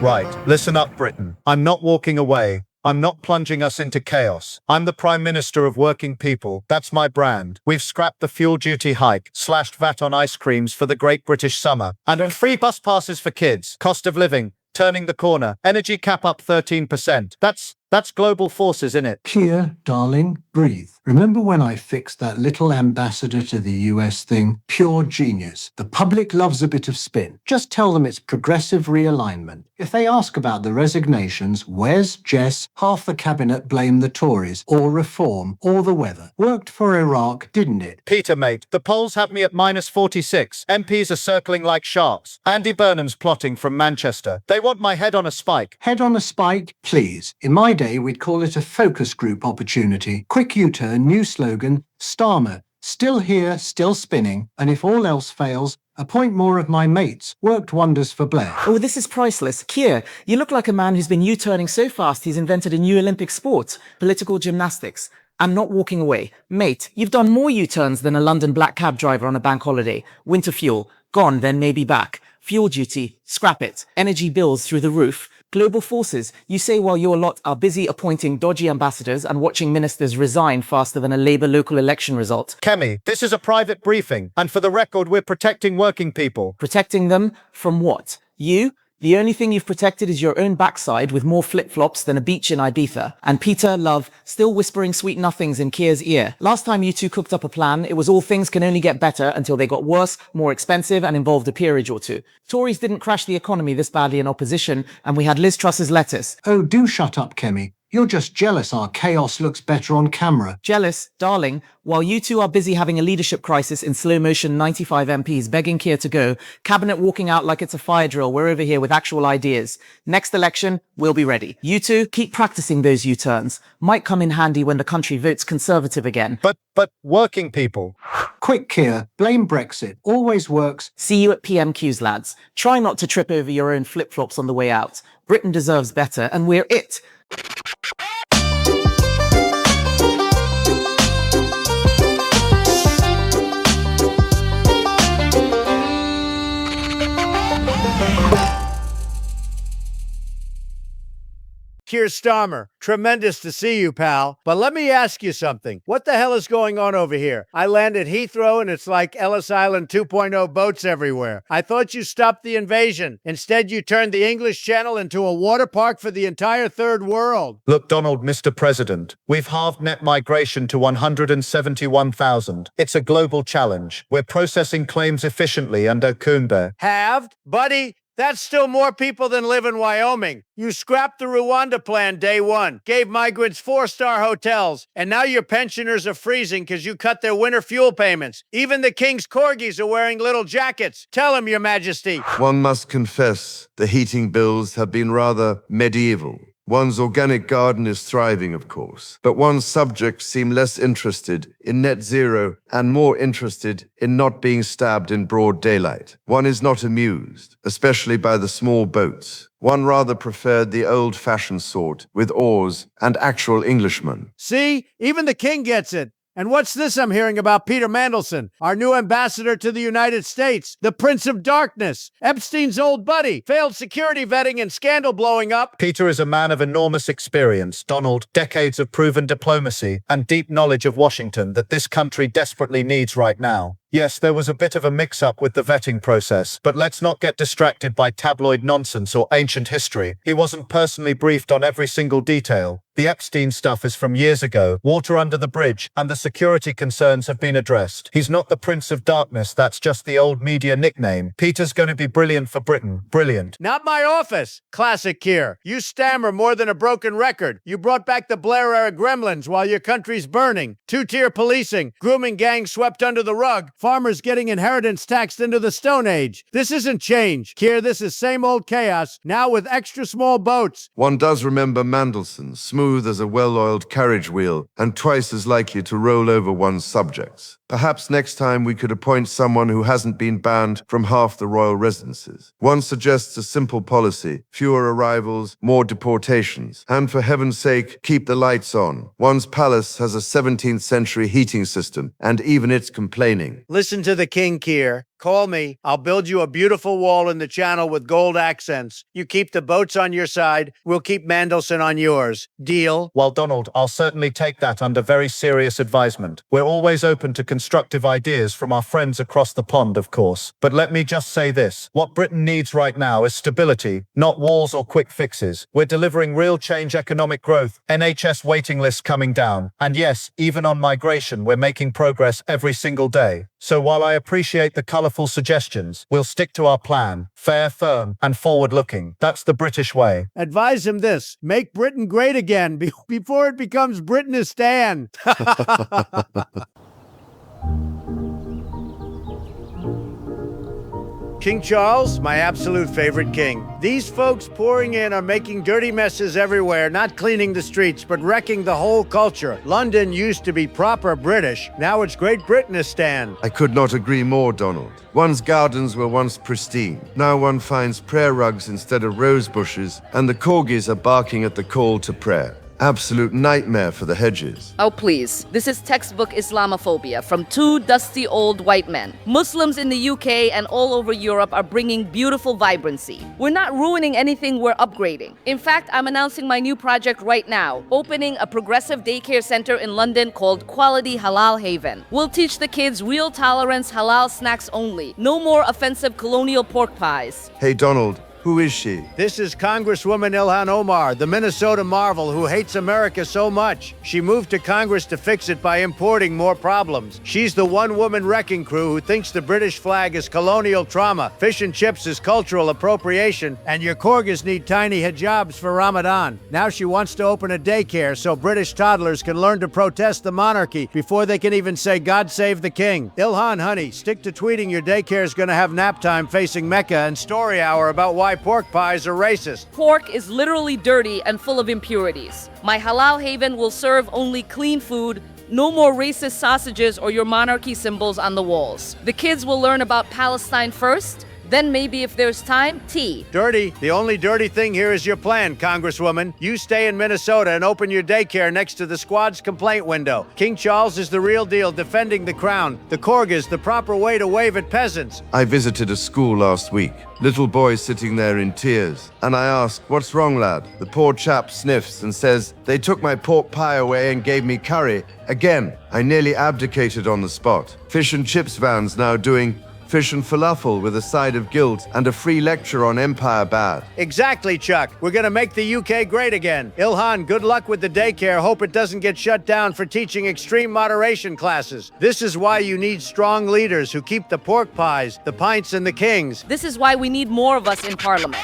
Right, listen up, Britain. I'm not walking away. I'm not plunging us into chaos. I'm the Prime Minister of working people. That's my brand. We've scrapped the fuel duty hike, slashed VAT on ice creams for the Great British Summer, and free bus passes for kids. Cost of living, turning the corner. Energy cap up 13%. That's global forces, innit? Keir, darling, breathe. Remember when I fixed that little ambassador to the US thing? Pure genius. The public loves a bit of spin. Just tell them it's progressive realignment. If they ask about the resignations, Wes, Jess, half the cabinet blame the Tories, or reform, or the weather. Worked for Iraq, didn't it? Peter, mate, the polls have me at -46. MPs are circling like sharks. Andy Burnham's plotting from Manchester. They want my head on a spike. Head on a spike, please. In my day, we'd call it a focus group opportunity. Quick U-turn, new slogan, Starmer. Still here, still spinning, and if all else fails, appoint more of my mates. Worked wonders for Blair. Oh, this is priceless. Keir, you look like a man who's been U-turning so fast he's invented a new Olympic sport, political gymnastics. I'm not walking away. Mate, you've done more U-turns than a London black cab driver on a bank holiday. Winter fuel, gone, then maybe back. Fuel duty, scrap it. Energy bills through the roof. Global forces, you say while your lot are busy appointing dodgy ambassadors and watching ministers resign faster than a Labour local election result. Kemi, this is a private briefing, and for the record, we're protecting working people. Protecting them from what? You? The only thing you've protected is your own backside with more flip-flops than a beach in Ibiza. And Peter, love, still whispering sweet nothings in Keir's ear. Last time you two cooked up a plan, it was all things can only get better until they got worse, more expensive, and involved a peerage or two. Tories didn't crash the economy this badly in opposition, and we had Liz Truss's lettuce. Oh, do shut up, Kemi. You're just jealous our chaos looks better on camera. Jealous, darling, while you two are busy having a leadership crisis in slow motion 95 MPs begging Keir to go, cabinet walking out like it's a fire drill, we're over here with actual ideas. Next election, we'll be ready. You two, keep practicing those U-turns. Might come in handy when the country votes Conservative again. But working people. Quick, Keir, blame Brexit. Always works. See you at PMQs, lads. Try not to trip over your own flip-flops on the way out. Britain deserves better, and we're it. Keir Starmer, tremendous to see you, pal. But let me ask you something. What the hell is going on over here? I land at Heathrow and it's like Ellis Island 2.0 boats everywhere. I thought you stopped the invasion. Instead, you turned the English Channel into a water park for the entire third world. Look, Donald, Mr. President, we've halved net migration to 171,000. It's a global challenge. We're processing claims efficiently under Coonbear. Halved? Buddy, that's still more people than live in Wyoming. You scrapped the Rwanda plan day one, gave migrants 4-star hotels, and now your pensioners are freezing because you cut their winter fuel payments. Even the king's corgis are wearing little jackets. Tell him, Your Majesty. One must confess the heating bills have been rather medieval. One's organic garden is thriving, of course, but one's subjects seem less interested in net zero and more interested in not being stabbed in broad daylight. One is not amused, especially by the small boats. One rather preferred the old-fashioned sort with oars and actual Englishmen. See, even the king gets it. And what's this I'm hearing about Peter Mandelson, our new ambassador to the United States, the Prince of Darkness, Epstein's old buddy, failed security vetting and scandal blowing up? Peter is a man of enormous experience, Donald, decades of proven diplomacy and deep knowledge of Washington that this country desperately needs right now. Yes, there was a bit of a mix-up with the vetting process, but let's not get distracted by tabloid nonsense or ancient history. He wasn't personally briefed on every single detail. The Epstein stuff is from years ago, water under the bridge, and the security concerns have been addressed. He's not the Prince of Darkness, that's just the old media nickname. Peter's going to be brilliant for Britain. Brilliant. Not my office. Classic Keir. You stammer more than a broken record. You brought back the Blair-era gremlins while your country's burning. Two-tier policing, grooming gangs swept under the rug, farmers getting inheritance taxed into the Stone Age. This isn't change. Keir, this is same old chaos, now with extra small boats. One does remember Mandelson, smooth as a well-oiled carriage wheel and twice as likely to roll over one's subjects. Perhaps next time we could appoint someone who hasn't been banned from half the royal residences. One suggests a simple policy, fewer arrivals, more deportations, and for heaven's sake, keep the lights on. One's palace has a 17th century heating system, and even it's complaining. Listen to the king, Keir. Call me. I'll build you a beautiful wall in the channel with gold accents. You keep the boats on your side. We'll keep Mandelson on yours. Deal? Well, Donald, I'll certainly take that under very serious advisement. We're always open to constructive ideas from our friends across the pond, of course. But let me just say this. What Britain needs right now is stability, not walls or quick fixes. We're delivering real change, economic growth, NHS waiting lists coming down. And yes, even on migration, we're making progress every single day. So while I appreciate the colourful suggestions, we'll stick to our plan. Fair, firm, and forward-looking. That's the British way. Advise him this. Make Britain great again before it becomes Britanistan. King Charles, my absolute favorite king. These folks pouring in are making dirty messes everywhere, not cleaning the streets, but wrecking the whole culture. London used to be proper British. Now it's Great Britanistan. I could not agree more, Donald. One's gardens were once pristine. Now one finds prayer rugs instead of rose bushes, and the corgis are barking at the call to prayer. Absolute nightmare for the hedges. Oh, please. This is textbook Islamophobia from two dusty old white men. Muslims in the UK and all over Europe are bringing beautiful vibrancy. We're not ruining anything, we're upgrading. In fact, I'm announcing my new project right now, opening a progressive daycare center in London called Quality Halal Haven. We'll teach the kids real tolerance, halal snacks only. No more offensive colonial pork pies. Hey, Donald, who is she? This is Congresswoman Ilhan Omar, the Minnesota marvel who hates America so much. She moved to Congress to fix it by importing more problems. She's the one-woman wrecking crew who thinks the British flag is colonial trauma, fish and chips is cultural appropriation, and your corgis need tiny hijabs for Ramadan. Now she wants to open a daycare so British toddlers can learn to protest the monarchy before they can even say God save the king. Ilhan, honey, stick to tweeting your daycare's gonna have nap time facing Mecca and story hour about why pork pies are racist. Pork is literally dirty and full of impurities. My halal haven will serve only clean food, no more racist sausages or your monarchy symbols on the walls. The kids will learn about Palestine first, then maybe if there's time, tea. Dirty? The only dirty thing here is your plan, Congresswoman. You stay in Minnesota and open your daycare next to the squad's complaint window. King Charles is the real deal, defending the crown. The corgis, the proper way to wave at peasants. I visited a school last week. Little boy sitting there in tears. And I asked, "What's wrong, lad?" The poor chap sniffs and says, "They took my pork pie away and gave me curry." Again, I nearly abdicated on the spot. Fish and chips vans now doing fish and falafel with a side of guilt and a free lecture on Empire Bad. Exactly, Chuck. We're gonna make the UK great again. Ilhan, good luck with the daycare. Hope it doesn't get shut down for teaching extreme moderation classes. This is why you need strong leaders who keep the pork pies, the pints, and the kings. This is why we need more of us in Parliament.